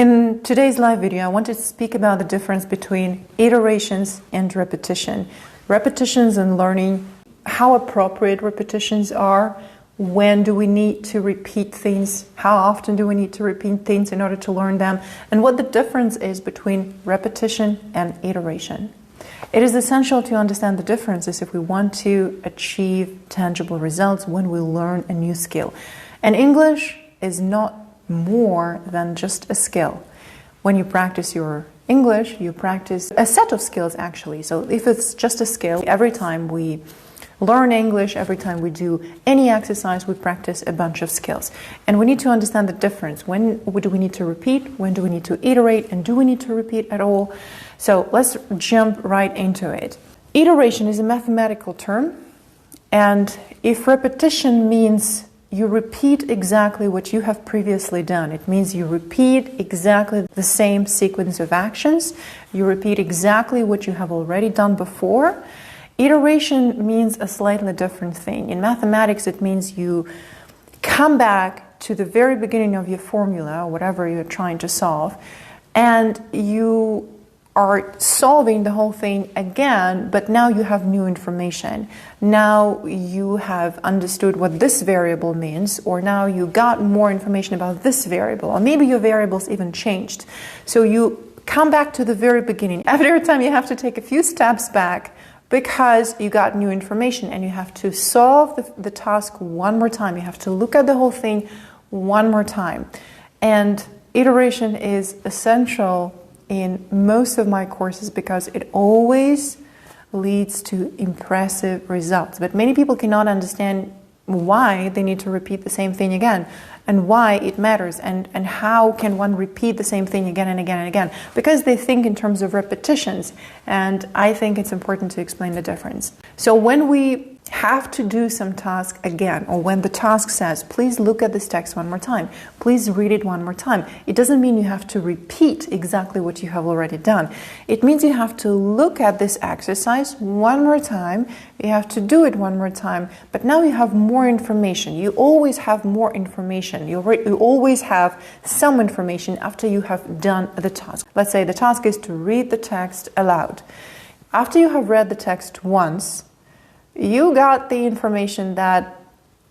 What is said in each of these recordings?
In today's live video, I wanted to speak about the difference between iterations and repetition. Repetitions and learning, how appropriate repetitions are, when do we need to repeat things, how often do we need to repeat things in order to learn them, and what the difference is between repetition and iteration. It is essential to understand the differences if we want to achieve tangible results when we learn a new skill. And English is not more than just a skill. When you practice your English, you practice a set of skills actually. So if it's just a skill, every time we learn English, every time we do any exercise, we practice a bunch of skills. And we need to understand the difference. When do we need to repeat? When do we need to iterate? And do we need to repeat at all? So let's jump right into it. Iteration is a mathematical term. And if repetition means you repeat exactly what you have previously done. It means you repeat exactly the same sequence of actions. You repeat exactly what you have already done before. Iteration means a slightly different thing. In mathematics, it means you come back to the very beginning of your formula, or whatever you're trying to solve, and you are solving the whole thing again, but now you have new information. Now you have understood what this variable means, or now you got more information about this variable, or maybe your variables even changed. So you come back to the very beginning. Every time you have to take a few steps back because you got new information, and you have to solve the task one more time. You have to look at the whole thing one more time. And iteration is essential in most of my courses because it always leads to impressive results. But many people cannot understand why they need to repeat the same thing again, and why it matters, and how can one repeat the same thing again and again and again, because they think in terms of repetitions, and I think it's important to explain the difference. So when we have to do some task again, or when the task says, please look at this text one more time, please read it one more time, it doesn't mean you have to repeat exactly what you have already done. It means you have to look at this exercise one more time, you have to do it one more time, but now you have more information. You always have more information. You always have some information after you have done the task. Let's say the task is to read the text aloud. After you have read the text once, you got the information that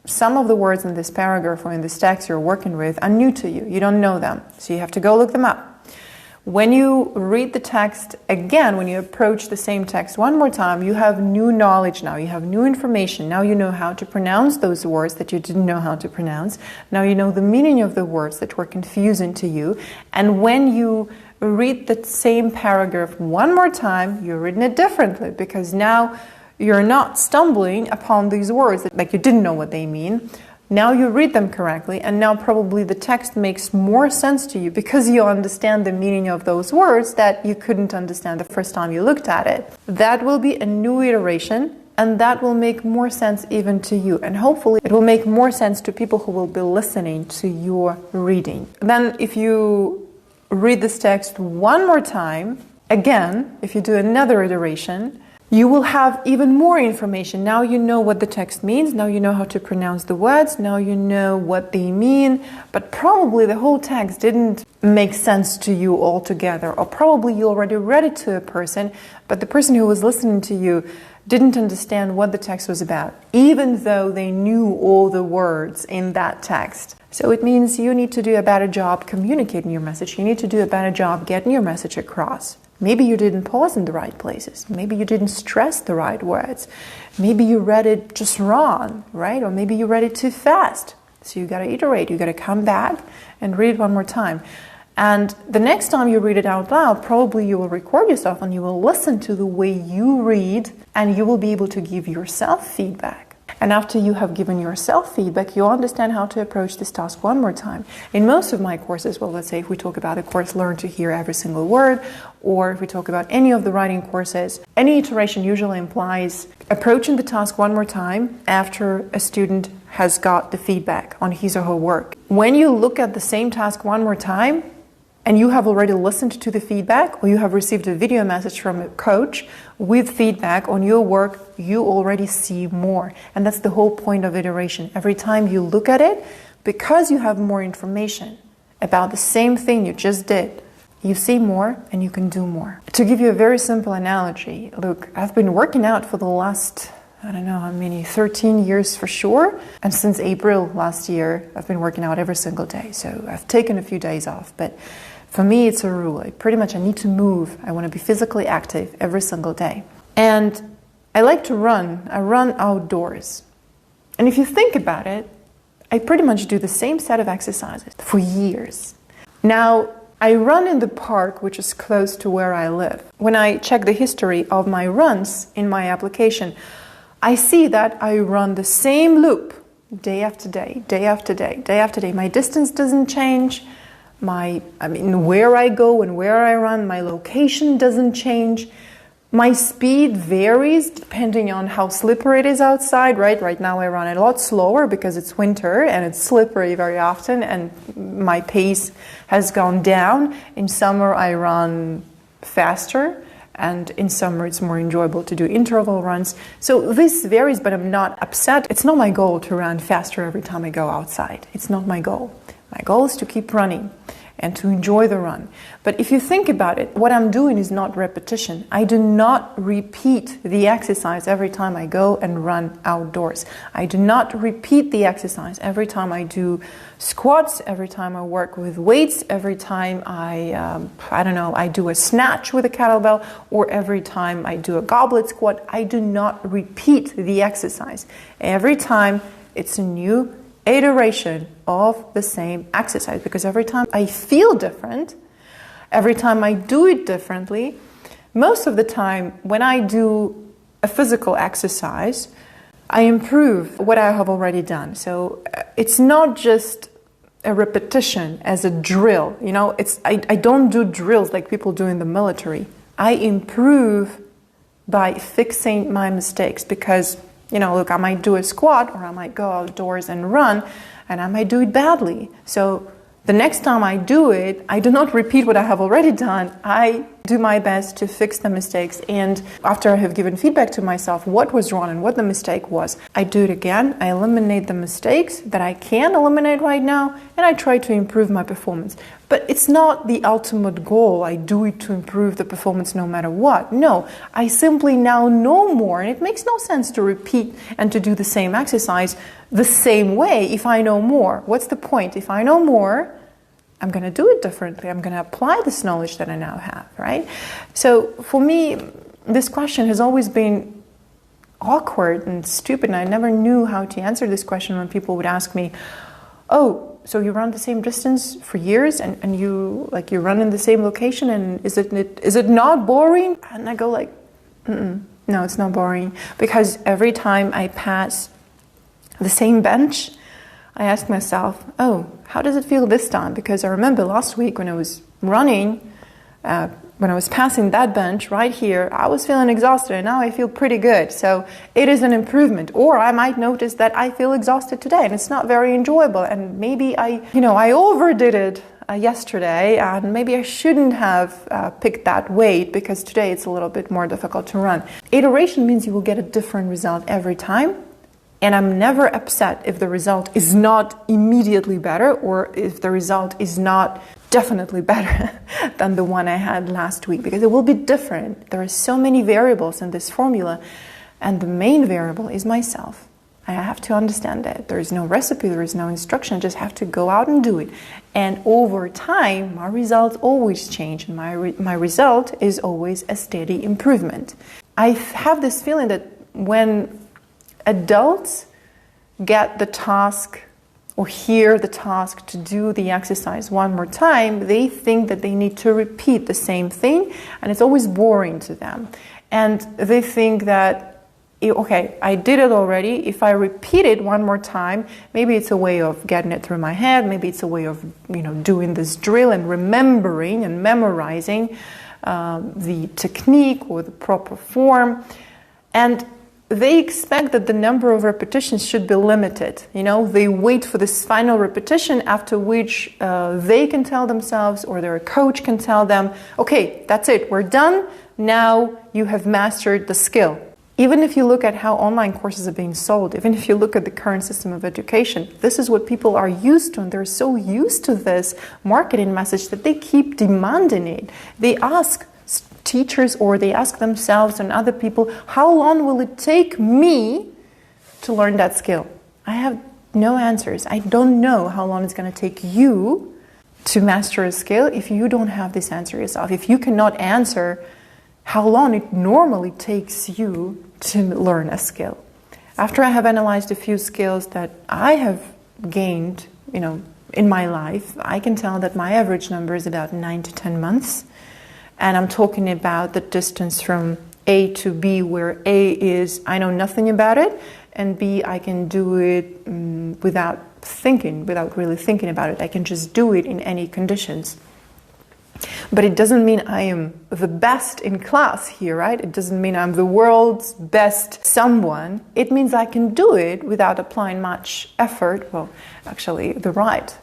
some of the words in this paragraph or in this text you're working with are new to you. You don't know them, so you have to go look them up. When you read the text again, when you approach the same text one more time, you have new knowledge now, you have new information. Now you know how to pronounce those words that you didn't know how to pronounce. Now you know the meaning of the words that were confusing to you. And when you read the same paragraph one more time, you're reading it differently, because now you're not stumbling upon these words like you didn't know what they mean. Now you read them correctly, and now probably the text makes more sense to you because you understand the meaning of those words that you couldn't understand the first time you looked at it. That will be a new iteration, and that will make more sense even to you. And hopefully it will make more sense to people who will be listening to your reading. Then if you read this text one more time, again, if you do another iteration, you will have even more information. Now you know what the text means, now you know how to pronounce the words, now you know what they mean, but probably the whole text didn't make sense to you altogether, or probably you already read it to a person, but the person who was listening to you didn't understand what the text was about, even though they knew all the words in that text. So it means you need to do a better job communicating your message, you need to do a better job getting your message across. Maybe you didn't pause in the right places. Maybe you didn't stress the right words. Maybe you read it just wrong, right? Or maybe you read it too fast. So you got to iterate. You got to come back and read it one more time. And the next time you read it out loud, probably you will record yourself and you will listen to the way you read, and you will be able to give yourself feedback. And after you have given yourself feedback, you'll understand how to approach this task one more time. In most of my courses, well, let's say if we talk about a course, Learn to Hear Every Single Word, or if we talk about any of the writing courses, any iteration usually implies approaching the task one more time after a student has got the feedback on his or her work. When you look at the same task one more time, and you have already listened to the feedback, or you have received a video message from a coach with feedback on your work, you already see more. And that's the whole point of iteration. Every time you look at it, because you have more information, about the same thing you just did, you see more and you can do more. To give you a very simple analogy, look, I've been working out for the last, I don't know how many, 13 years for sure. And since April last year, I've been working out every single day. So I've taken a few days off. But for me, it's a rule. I need to move. I want to be physically active every single day. And I like to run. I run outdoors. And if you think about it, I pretty much do the same set of exercises for years. Now, I run in the park, which is close to where I live. When I check the history of my runs in my application, I see that I run the same loop day after day, day after day, day after day. My distance doesn't change. Where I go and where I run, my location doesn't change. My speed varies depending on how slippery it is outside, right? Right now I run a lot slower because it's winter and it's slippery very often, and my pace has gone down. In summer I run faster, and in summer it's more enjoyable to do interval runs. So this varies, but I'm not upset. It's not my goal to run faster every time I go outside. It's not my goal. My goal is to keep running and to enjoy the run. But if you think about it, what I'm doing is not repetition. I do not repeat the exercise every time I go and run outdoors. I do not repeat the exercise every time I do squats, every time I work with weights, every time I do a snatch with a kettlebell, or every time I do a goblet squat. I do not repeat the exercise. Every time it's a new iteration of the same exercise, because every time I feel different, every time I do it differently. Most of the time when I do a physical exercise, I improve what I have already done. So it's not just a repetition as a drill, I don't do drills like people do in the military. I improve by fixing my mistakes, because look, I might do a squat, or I might go outdoors and run, and I might do it badly. So the next time I do it, I do not repeat what I have already done. I do my best to fix the mistakes. And after I have given feedback to myself what was wrong and what the mistake was, I do it again. I eliminate the mistakes that I can eliminate right now, and I try to improve my performance. But it's not the ultimate goal. I do it to improve the performance no matter what. No, I simply now know more, and it makes no sense to repeat and to do the same exercise the same way if I know more. What's the point? If I know more, I'm going to do it differently. I'm going to apply this knowledge that I now have, right? So for me, this question has always been awkward and stupid, and I never knew how to answer this question when people would ask me, oh, so you run the same distance for years, and you run in the same location, and is it not boring? And I go like, no, it's not boring, because every time I pass the same bench, I ask myself, oh, how does it feel this time? Because I remember last week when I was running, when I was passing that bench right here, I was feeling exhausted, and now I feel pretty good. So it is an improvement. Or I might notice that I feel exhausted today, and it's not very enjoyable. And maybe I overdid it yesterday, and maybe I shouldn't have picked that weight, because today it's a little bit more difficult to run. Iteration means you will get a different result every time. And I'm never upset if the result is not immediately better, or if the result is not definitely better than the one I had last week, because it will be different. There are so many variables in this formula, and the main variable is myself. I have to understand that. There is no recipe, there is no instruction. I just have to go out and do it. And over time, my results always change, and my result is always a steady improvement. I have this feeling that when adults get the task or hear the task to do the exercise one more time, they think that they need to repeat the same thing, and it's always boring to them. And they think that, okay, I did it already. If I repeat it one more time, maybe it's a way of getting it through my head. Maybe it's a way of doing this drill and remembering and memorizing the technique or the proper form. And they expect that the number of repetitions should be limited. They wait for this final repetition, after which they can tell themselves, or their coach can tell them, okay, that's it, we're done. Now you have mastered the skill. Even if you look at how online courses are being sold, even if you look at the current system of education, this is what people are used to, and they're so used to this marketing message that they keep demanding it. They ask teachers, or they ask themselves and other people, how long will it take me to learn that skill? I have no answers. I don't know how long it's going to take you to master a skill if you don't have this answer yourself. If you cannot answer how long it normally takes you to learn a skill. After I have analyzed a few skills that I have gained, in my life, I can tell that my average number is about 9 to 10 months. And I'm talking about the distance from A to B, where A is, I know nothing about it, and B, I can do it without really thinking about it. I can just do it in any conditions. But it doesn't mean I am the best in class here, right? It doesn't mean I'm the world's best someone. It means I can do it without applying much effort. Well, actually, the right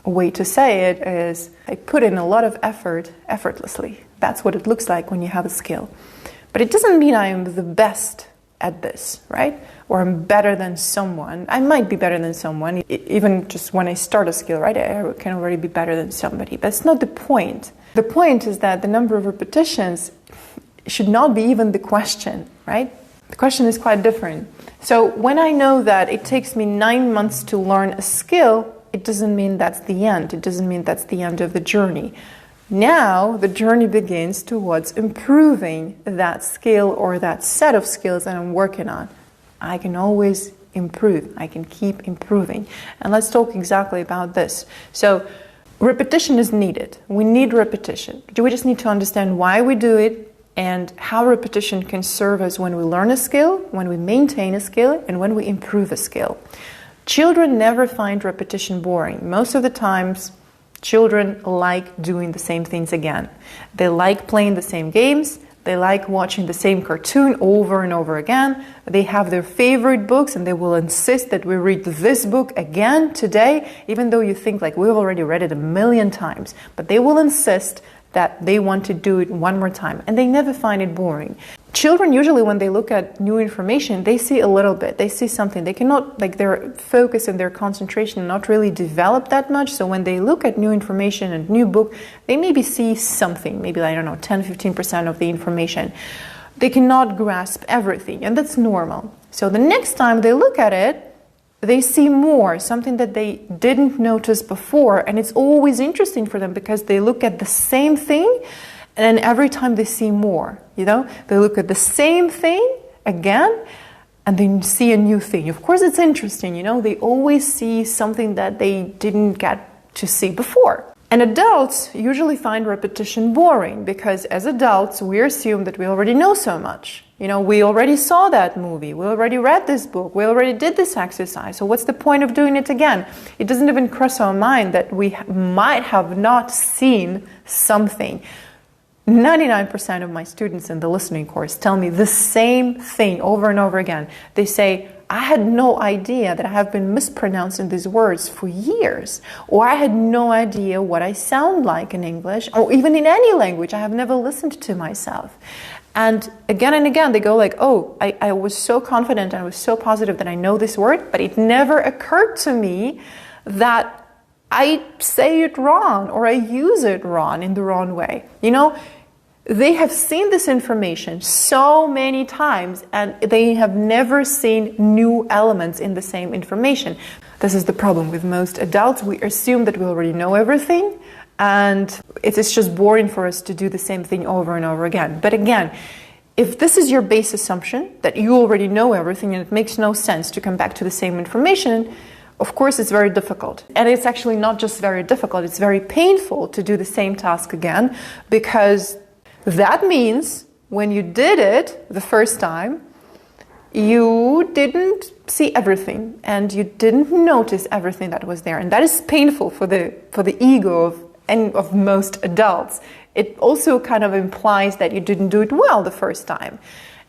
way to say it is I put in a lot of effort effortlessly. That's what it looks like when you have a skill. But it doesn't mean I am the best at this, right? Or I'm better than someone. I might be better than someone, even just when I start a skill, right? I can already be better than somebody. But it's not the point. The point is that the number of repetitions should not be even the question, right? The question is quite different. So when I know that it takes me 9 months to learn a skill, it doesn't mean that's the end. It doesn't mean that's the end of the journey. Now the journey begins towards improving that skill or that set of skills that I'm working on. I can always improve. I can keep improving. And let's talk exactly about this. So repetition is needed. We need repetition. We just need to understand why we do it and how repetition can serve us when we learn a skill, when we maintain a skill, and when we improve a skill. Children never find repetition boring. Most of the times, children like doing the same things again. They like playing the same games. They like watching the same cartoon over and over again. They have their favorite books and they will insist that we read this book again today, even though you think like we've already read it 1,000,000 times. But they will insist that they want to do it one more time, and they never find it boring. Children usually, when they look at new information, they see a little bit, they see something. They cannot, their focus and their concentration not really develop that much. So when they look at new information and new book, they maybe see something, maybe, 10-15% of the information. They cannot grasp everything, and that's normal. So the next time they look at it, they see more, something that they didn't notice before, and it's always interesting for them because they look at the same thing, and every time they see more, they look at the same thing again, and they see a new thing. Of course, it's interesting, they always see something that they didn't get to see before. And adults usually find repetition boring because as adults, we assume that we already know so much. We already saw that movie, we already read this book, we already did this exercise, so what's the point of doing it again? It doesn't even cross our mind that we might have not seen something. 99% of my students in the listening course tell me the same thing over and over again. They say, I had no idea that I have been mispronouncing these words for years, or I had no idea what I sound like in English, or even in any language. I have never listened to myself. And again, they go like, oh, I was so confident, I was so positive that I know this word, but it never occurred to me that I say it wrong or I use it wrong in the wrong way. They have seen this information so many times and they have never seen new elements in the same information. This is the problem with most adults. We assume that we already know everything, and it's just boring for us to do the same thing over and over again. But again, if this is your base assumption, that you already know everything and it makes no sense to come back to the same information, of course it's very difficult. And it's actually not just very difficult, it's very painful to do the same task again, because that means when you did it the first time, you didn't see everything and you didn't notice everything that was there. And that is painful for the ego of most adults. It also kind of implies that you didn't do it well the first time.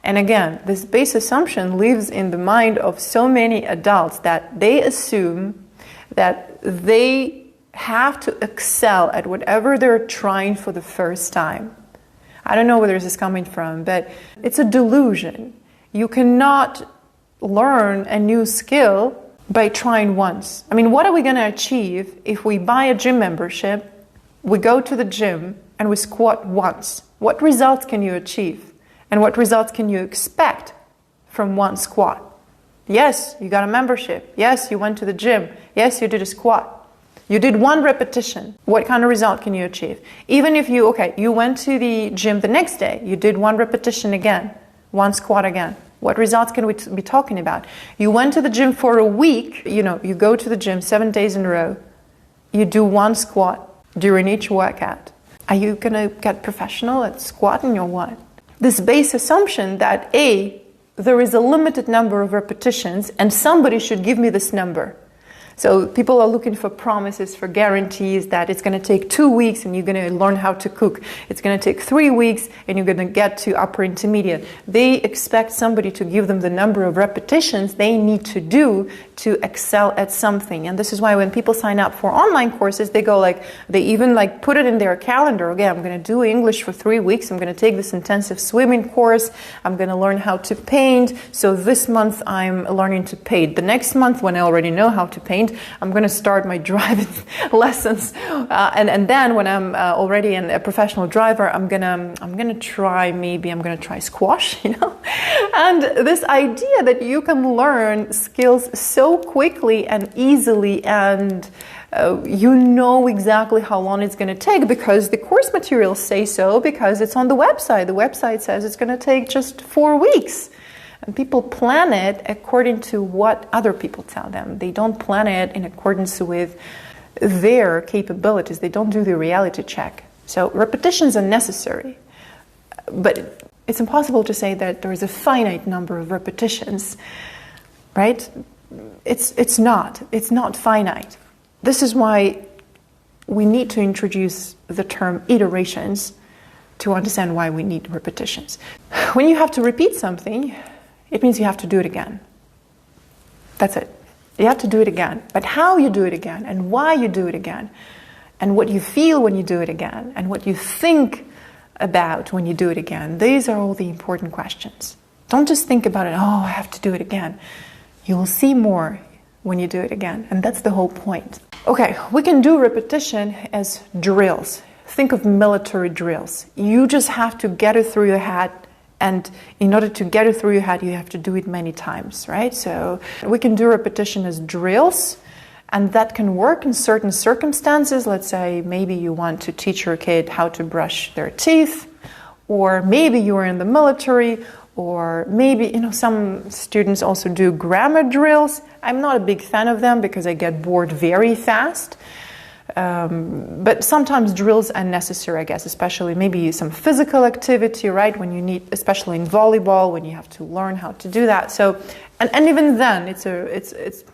And again, this base assumption lives in the mind of so many adults that they assume that they have to excel at whatever they're trying for the first time. I don't know where this is coming from, but it's a delusion. You cannot learn a new skill by trying once. I mean, what are we going to achieve if we buy a gym membership, we go to the gym, and we squat once? What results can you achieve? And what results can you expect from one squat? Yes, you got a membership. Yes, you went to the gym. Yes, you did a squat. You did one repetition. What kind of result can you achieve? Even if you went to the gym the next day, you did one repetition again, one squat again. What results can we be talking about? You went to the gym for a week, you go to the gym 7 days in a row. You do one squat during each workout. Are you going to get professional at squatting or what? This base assumption that there is a limited number of repetitions and somebody should give me this number. So people are looking for promises, for guarantees that it's going to take 2 weeks and you're going to learn how to cook. It's going to take 3 weeks and you're going to get to upper intermediate. They expect somebody to give them the number of repetitions they need to do to excel at something. And this is why when people sign up for online courses, they even put it in their calendar. Okay, I'm going to do English for 3 weeks. I'm going to take this intensive swimming course. I'm going to learn how to paint. So this month I'm learning to paint. The next month, when I already know how to paint, I'm going to start my driving lessons, and then when I'm already a professional driver, I'm gonna try squash, And this idea that you can learn skills so quickly and easily, and you know exactly how long it's going to take because the course materials say so, because it's on the website. The website says it's going to take just 4 weeks. And people plan it according to what other people tell them. They don't plan it in accordance with their capabilities. They don't do the reality check. So repetitions are necessary. But it's impossible to say that there is a finite number of repetitions, right? It's not finite. This is why we need to introduce the term iterations to understand why we need repetitions. When you have to repeat something, it means you have to do it again. That's it. You have to do it again. But how you do it again, and why you do it again, and what you feel when you do it again, and what you think about when you do it again, these are all the important questions. Don't just think about it, I have to do it again. You will see more when you do it again, and that's the whole point. Okay, we can do repetition as drills. Think of military drills. You just have to get it through your head. And in order to get it through your head, you have to do it many times, right? So we can do repetition as drills, and that can work in certain circumstances. Let's say maybe you want to teach your kid how to brush their teeth, or maybe you are in the military, or maybe, some students also do grammar drills. I'm not a big fan of them because I get bored very fast. But sometimes drills are necessary, I guess, especially maybe some physical activity, right? When you need, especially in volleyball, when you have to learn how to do that. So, and even then, it's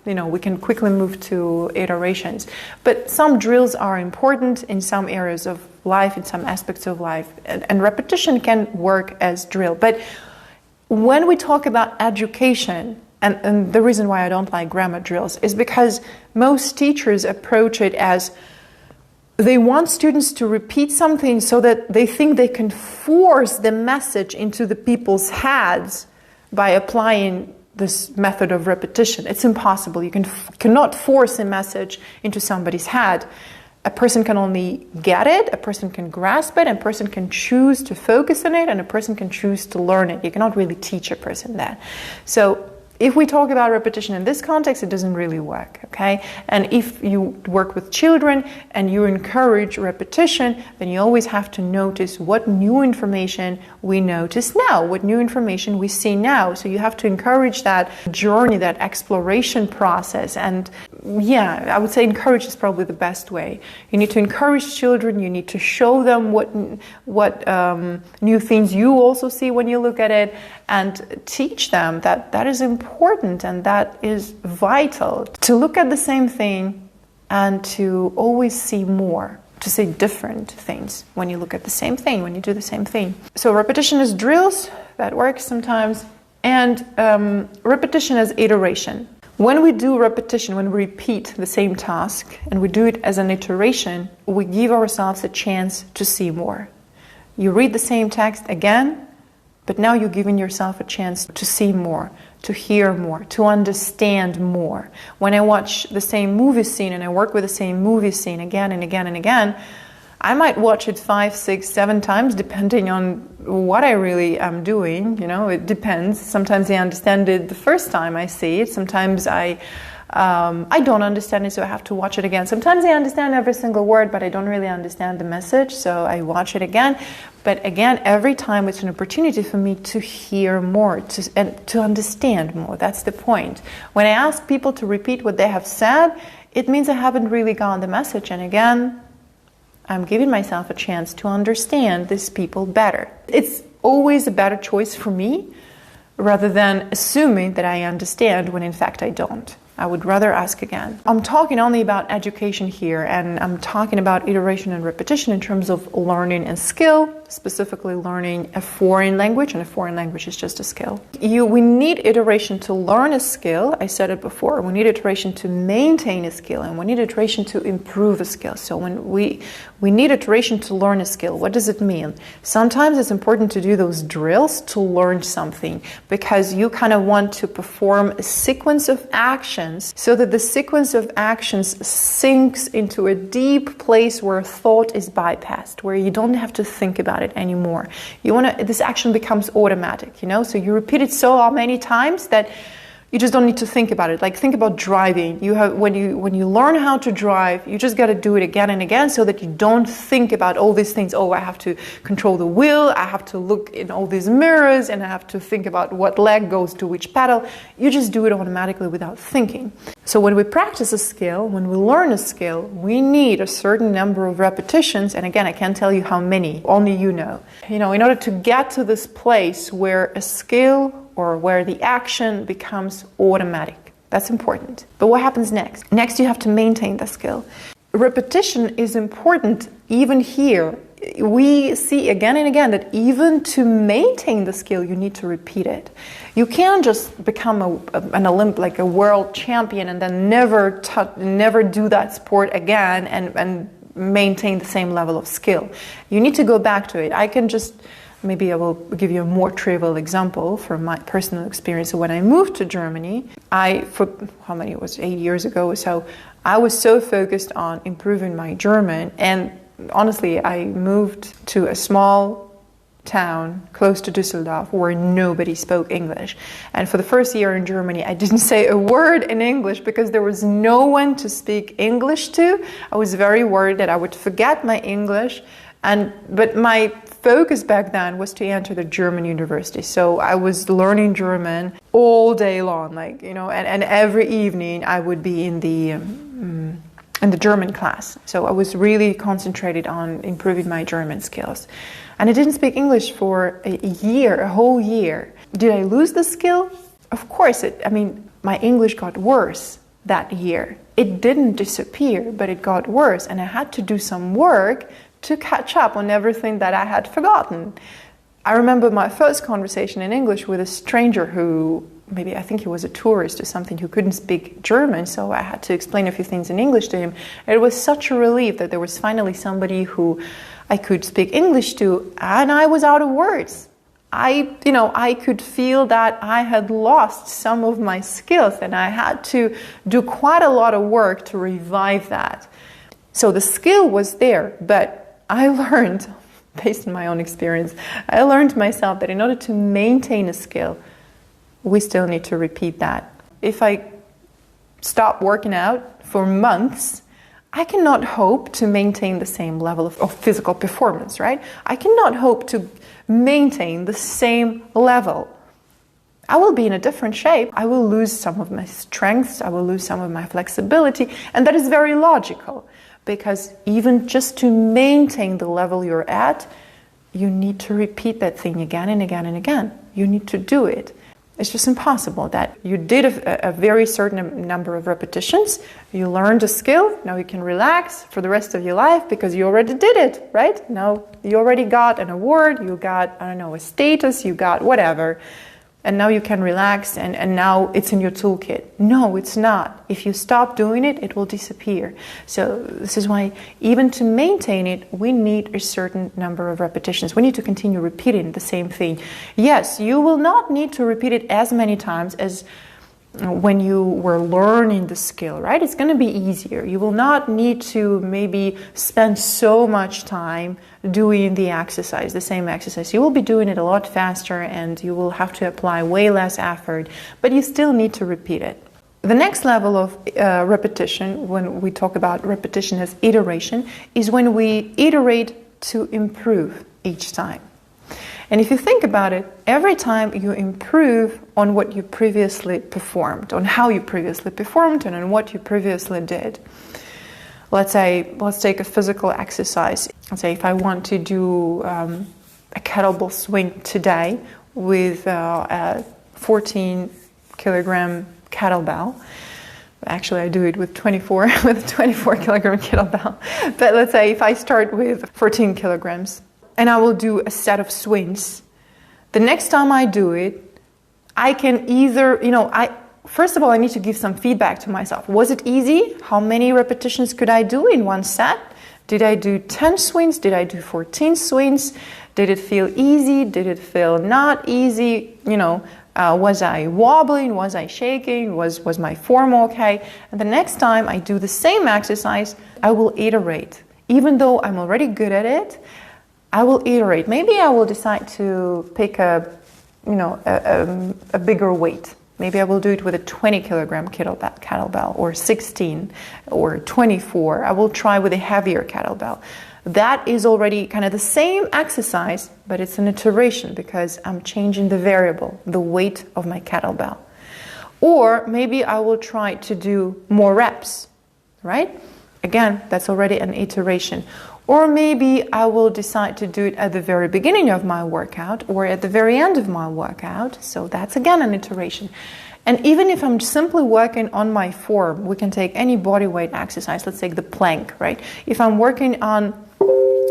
we can quickly move to iterations. But some drills are important in some areas of life, in some aspects of life, and repetition can work as drill. But when we talk about education, and the reason why I don't like grammar drills is because most teachers approach it as they want students to repeat something so that they think they can force the message into the people's heads by applying this method of repetition. It's impossible. You cannot force a message into somebody's head. A person can only get it, a person can grasp it, and a person can choose to focus on it, and a person can choose to learn it. You cannot really teach a person that. So if we talk about repetition in this context, it doesn't really work, okay? And if you work with children and you encourage repetition, then you always have to notice what new information we notice now, what new information we see now. So you have to encourage that journey, that exploration process. And yeah, I would say encourage is probably the best way. You need to encourage children, you need to show them what new things you also see when you look at it, and teach them that is important and that is vital. To look at the same thing and to always see more, to see different things when you look at the same thing, when you do the same thing. So repetition is drills, that works sometimes, and repetition as iteration. When we do repetition, when we repeat the same task and we do it as an iteration, we give ourselves a chance to see more. You read the same text again, but now you're giving yourself a chance to see more, to hear more, to understand more. When I watch the same movie scene and I work with the same movie scene again and again and again, I might watch it 5, 6, 7 times depending on what I really am doing. It depends. Sometimes I understand it the first time I see it. Sometimes I don't understand it, so I have to watch it again. Sometimes I understand every single word, but I don't really understand the message, so I watch it again. But again, every time it's an opportunity for me to hear more, to understand more. That's the point. When I ask people to repeat what they have said, it means I haven't really gotten the message. And again, I'm giving myself a chance to understand these people better. It's always a better choice for me rather than assuming that I understand when in fact I don't. I would rather ask again. I'm talking only about education here, and I'm talking about iteration and repetition in terms of learning and skill, specifically learning a foreign language, and a foreign language is just a skill. We need iteration to learn a skill. I said it before. We need iteration to maintain a skill, and we need iteration to improve a skill. So when we need iteration to learn a skill, what does it mean? Sometimes it's important to do those drills to learn something, because you kind of want to perform a sequence of actions so that the sequence of actions sinks into a deep place where thought is bypassed, where you don't have to think about it anymore. This action becomes automatic, so you repeat it so many times that you just don't need to think about it. Like, think about driving. When you learn how to drive, you just got to do it again and again so that you don't think about all these things. Oh, I have to control the wheel, I have to look in all these mirrors, and I have to think about what leg goes to which pedal. You just do it automatically without thinking. So when we practice a skill, when we learn a skill, we need a certain number of repetitions. And again, I can't tell you how many, only you know. In order to get to this place where a skill or where the action becomes automatic. That's important. But what happens next? Next, you have to maintain the skill. Repetition is important even here. We see again and again that even to maintain the skill, you need to repeat it. You can't just become a world champion and then never do that sport again and maintain the same level of skill. You need to go back to it. Maybe I will give you a more trivial example from my personal experience. So when I moved to Germany, 8 years ago or so, I was so focused on improving my German. And honestly, I moved to a small town close to Düsseldorf where nobody spoke English. And for the first year in Germany, I didn't say a word in English because there was no one to speak English to. I was very worried that I would forget my English. But my focus back then was to enter the German university. So I was learning German all day long, and every evening I would be in the German class. So I was really concentrated on improving my German skills. And I didn't speak English for a whole year. Did I lose the skill? Of course. My English got worse that year. It didn't disappear, but it got worse. And I had to do some work to catch up on everything that I had forgotten. I remember my first conversation in English with a stranger who, I think he was a tourist or something, who couldn't speak German, so I had to explain a few things in English to him. It was such a relief that there was finally somebody who I could speak English to, and I was out of words. I could feel that I had lost some of my skills, and I had to do quite a lot of work to revive that. So the skill was there, but I learned, based on my own experience, I learned myself that in order to maintain a skill, we still need to repeat that. If I stop working out for months, I cannot hope to maintain the same level of physical performance, right? I cannot hope to maintain the same level. I will be in a different shape. I will lose some of my strengths. I will lose some of my flexibility. And that is very logical. Because even just to maintain the level you're at, you need to repeat that thing again and again and again. You need to do it. It's just impossible that you did a very certain number of repetitions, you learned a skill, now you can relax for the rest of your life because you already did it, right? Now you already got an award, you got, a status, you got whatever. and now you can relax, and now it's in your toolkit. No, it's not. If you stop doing it, it will disappear. So this is why even to maintain it, we need a certain number of repetitions. We need to continue repeating the same thing. Yes, you will not need to repeat it as many times as when you were learning the skill, right? It's going to be easier. You will not need to maybe spend so much time doing the exercise, the same exercise. You will be doing it a lot faster, and you will have to apply way less effort, but you still need to repeat it. The next level of repetition, when we talk about repetition as iteration, is when we iterate to improve each time. And if you think about it, every time you improve on what you previously performed, on how you previously performed and on what you previously did. Let's take a physical exercise. Let's say if I want to do a kettlebell swing today with a 14 kilogram kettlebell. Actually, I do it with 24 kilogram kettlebell. But let's say if I start with 14 kilograms, and I will do a set of swings. The next time I do it, I can either, first of all, I need to give some feedback to myself. Was it easy? How many repetitions could I do in one set? Did I do 10 swings? Did I do 14 swings? Did it feel easy? Did it feel not easy? Was I wobbling? Was I shaking? Was my form okay? And the next time I do the same exercise, I will iterate. Even though I'm already good at it, I will iterate. Maybe I will decide to pick a bigger weight. Maybe I will do it with a 20 kilogram kettlebell, or 16, or 24. I will try with a heavier kettlebell. That is already kind of the same exercise, but it's an iteration because I'm changing the variable, the weight of my kettlebell. Or maybe I will try to do more reps, right? Again, that's already an iteration. Or maybe I will decide to do it at the very beginning of my workout or at the very end of my workout. So that's again an iteration. And even if I'm simply working on my form, we can take any body weight exercise. Let's take the plank, right? If I'm working on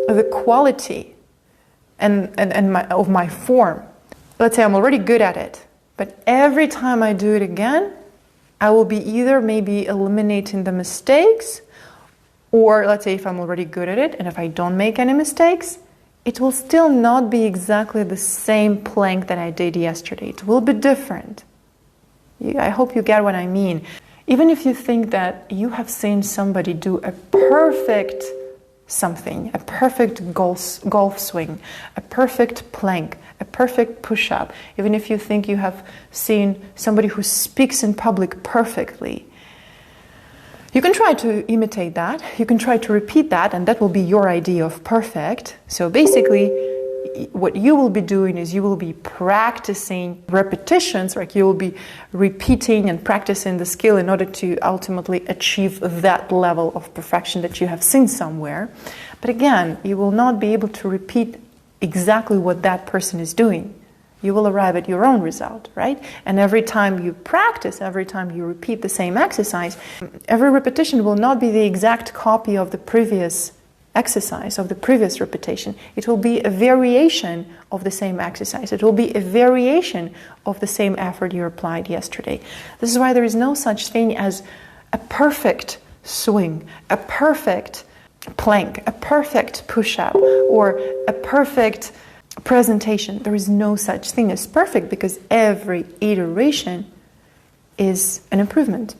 the quality of my form, let's say I'm already good at it, but every time I do it again, I will be either maybe eliminating the mistakes, or let's say if I'm already good at it and if I don't make any mistakes, it will still not be exactly the same plank that I did yesterday. It will be different. I hope you get what I mean. Even if you think that you have seen somebody do a perfect something, a perfect golf swing, a perfect plank, a perfect push-up, even if you think you have seen somebody who speaks in public perfectly, you can try to imitate that, you can try to repeat that, and that will be your idea of perfect. So basically, what you will be doing is you will be practicing repetitions, like you will be repeating and practicing the skill in order to ultimately achieve that level of perfection that you have seen somewhere. But again, you will not be able to repeat exactly what that person is doing. You will arrive at your own result, right? And every time you practice, every time you repeat the same exercise, every repetition will not be the exact copy of the previous exercise, of the previous repetition. It will be a variation of the same exercise. It will be a variation of the same effort you applied yesterday. This is why there is no such thing as a perfect swing, a perfect plank, a perfect push-up, or a perfect presentation. There is no such thing as perfect because every iteration is an improvement,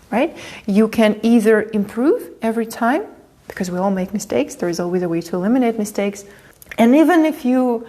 right? You can either improve every time, because we all make mistakes. There is always a way to eliminate mistakes. And even if you,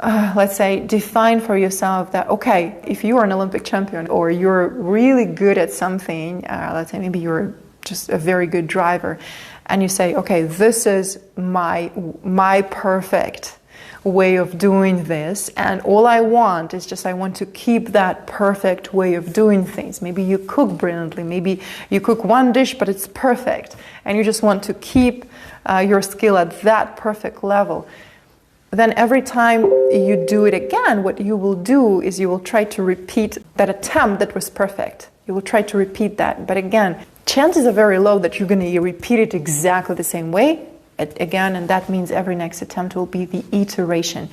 let's say, define for yourself that, okay, if you are an Olympic champion or you're really good at something, let's say maybe you're just a very good driver, and you say, okay, this is my perfect way of doing this, and all I want is just I want to keep that perfect way of doing things. Maybe you cook brilliantly, maybe you cook one dish but it's perfect, and you just want to keep your skill at that perfect level. Then every time you do it again, what you will do is you will try to repeat that attempt that was perfect. You will try to repeat that, but again, chances are very low that you're going to repeat it exactly the same way again, and that means every next attempt will be the iteration.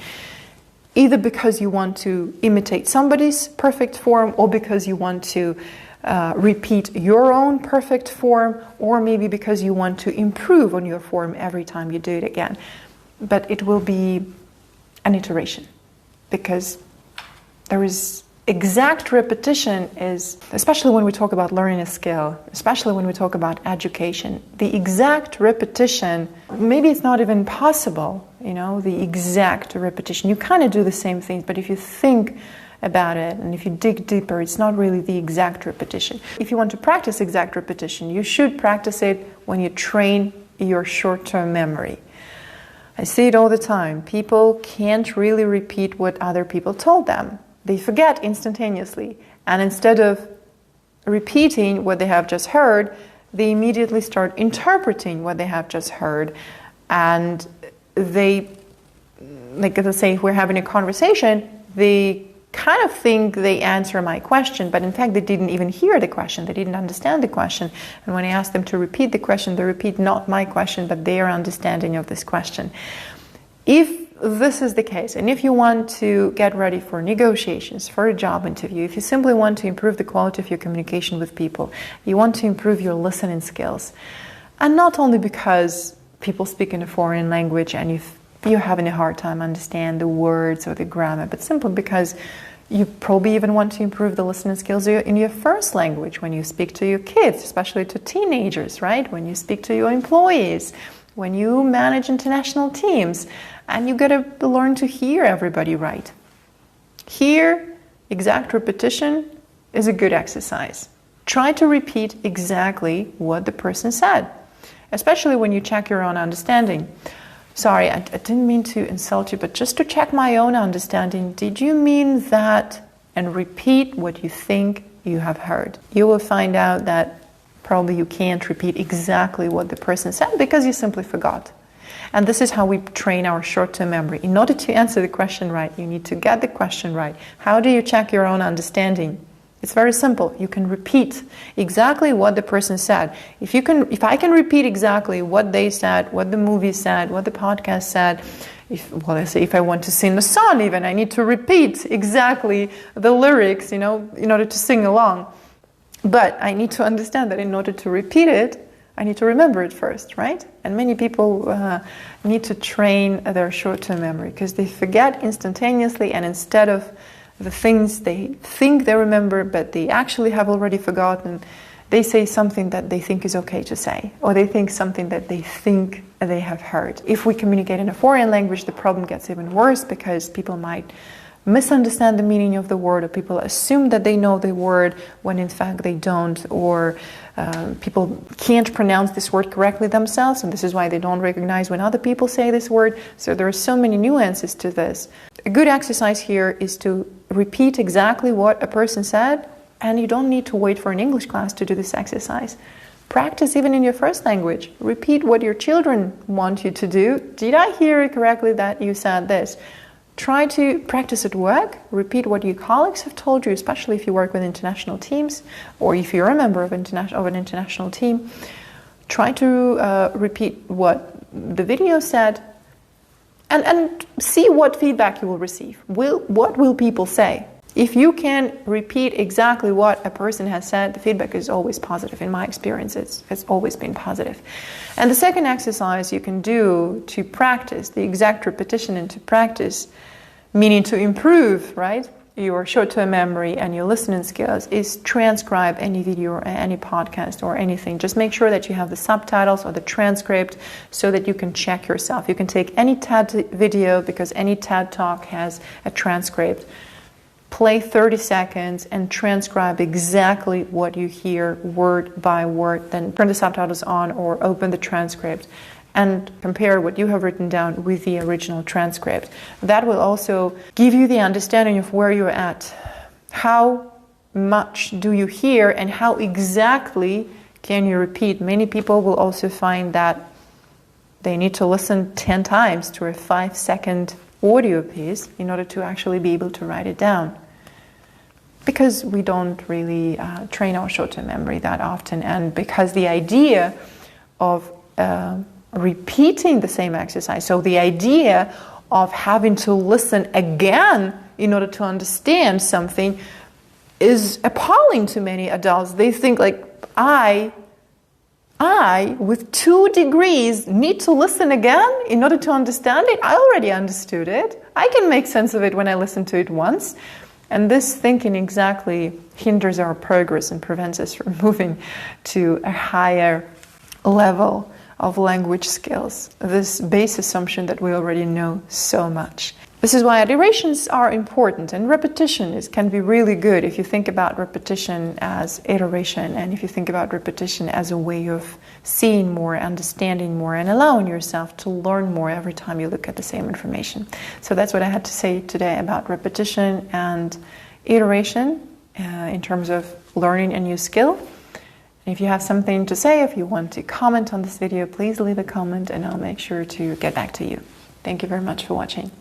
either because you want to imitate somebody's perfect form, or because you want to repeat your own perfect form, or maybe because you want to improve on your form every time you do it again. But it will be an iteration, because there is exact repetition is, especially when we talk about learning a skill, especially when we talk about education, the exact repetition, maybe it's not even possible, the exact repetition. You kind of do the same things, but if you think about it and if you dig deeper, it's not really the exact repetition. If you want to practice exact repetition, you should practice it when you train your short-term memory. I see it all the time. People can't really repeat what other people told them. They forget instantaneously, and instead of repeating what they have just heard, they immediately start interpreting what they have just heard. And they, like let's say if we're having a conversation, they kind of think they answer my question, but in fact they didn't even hear the question, they didn't understand the question. And when I ask them to repeat the question, they repeat not my question, but their understanding of this question. If this is the case, and if you want to get ready for negotiations, for a job interview, if you simply want to improve the quality of your communication with people, you want to improve your listening skills, and not only because people speak in a foreign language and you're having a hard time understanding the words or the grammar, but simply because you probably even want to improve the listening skills in your first language when you speak to your kids, especially to teenagers, right? When you speak to your employees, when you manage international teams, and you got to learn to hear everybody right. Here, exact repetition is a good exercise. Try to repeat exactly what the person said, especially when you check your own understanding. Sorry, I didn't mean to insult you, but just to check my own understanding, did you mean that? And repeat what you think you have heard. You will find out that probably you can't repeat exactly what the person said because you simply forgot. And this is how we train our short-term memory. In order to answer the question right, you need to get the question right. How do you check your own understanding? It's very simple. You can repeat exactly what the person said. If I can repeat exactly what they said, what the movie said, what the podcast said, let's say if I want to sing a song even, I need to repeat exactly the lyrics, in order to sing along. But I need to understand that in order to repeat it, I need to remember it first, right? And many people need to train their short-term memory because they forget instantaneously, and instead of the things they think they remember, but they actually have already forgotten, they say something that they think is okay to say, or they think something that they think they have heard. If we communicate in a foreign language, the problem gets even worse because people might misunderstand the meaning of the word, or people assume that they know the word when in fact they don't, or people can't pronounce this word correctly themselves, and this is why they don't recognize when other people say this word. So there are so many nuances to this. A good exercise here is to repeat exactly what a person said, and you don't need to wait for an English class to do this exercise. Practice even in your first language. Repeat what your children want you to do. Did I hear it correctly that you said this? Try to practice at work. Repeat what your colleagues have told you, especially if you work with international teams or if you're a member of an international team. Try to repeat what the video said and see what feedback you will receive. What will people say? If you can repeat exactly what a person has said, the feedback is always positive. In my experience, it's always been positive. And the second exercise you can do to practice the exact repetition and to practice, meaning to improve, right, your short-term memory and your listening skills, is transcribe any video or any podcast or anything. Just make sure that you have the subtitles or the transcript so that you can check yourself. You can take any TED video because any TED Talk has a transcript. Play 30 seconds and transcribe exactly what you hear word by word. Then turn the subtitles on or open the transcript and compare what you have written down with the original transcript. That will also give you the understanding of where you're at. How much do you hear and how exactly can you repeat? Many people will also find that they need to listen 10 times to a 5-second audio piece in order to actually be able to write it down. Because we don't really train our short-term memory that often, and because the idea of repeating the same exercise, so the idea of having to listen again in order to understand something is appalling to many adults. They think like, I with 2 degrees need to listen again in order to understand it. I already understood it. I can make sense of it when I listen to it once. And this thinking exactly hinders our progress and prevents us from moving to a higher level of language skills. This base assumption that we already know so much. This is why iterations are important, and repetition can be really good if you think about repetition as iteration, and if you think about repetition as a way of seeing more, understanding more, and allowing yourself to learn more every time you look at the same information. So that's what I had to say today about repetition and iteration in terms of learning a new skill. And if you have something to say, if you want to comment on this video, please leave a comment and I'll make sure to get back to you. Thank you very much for watching.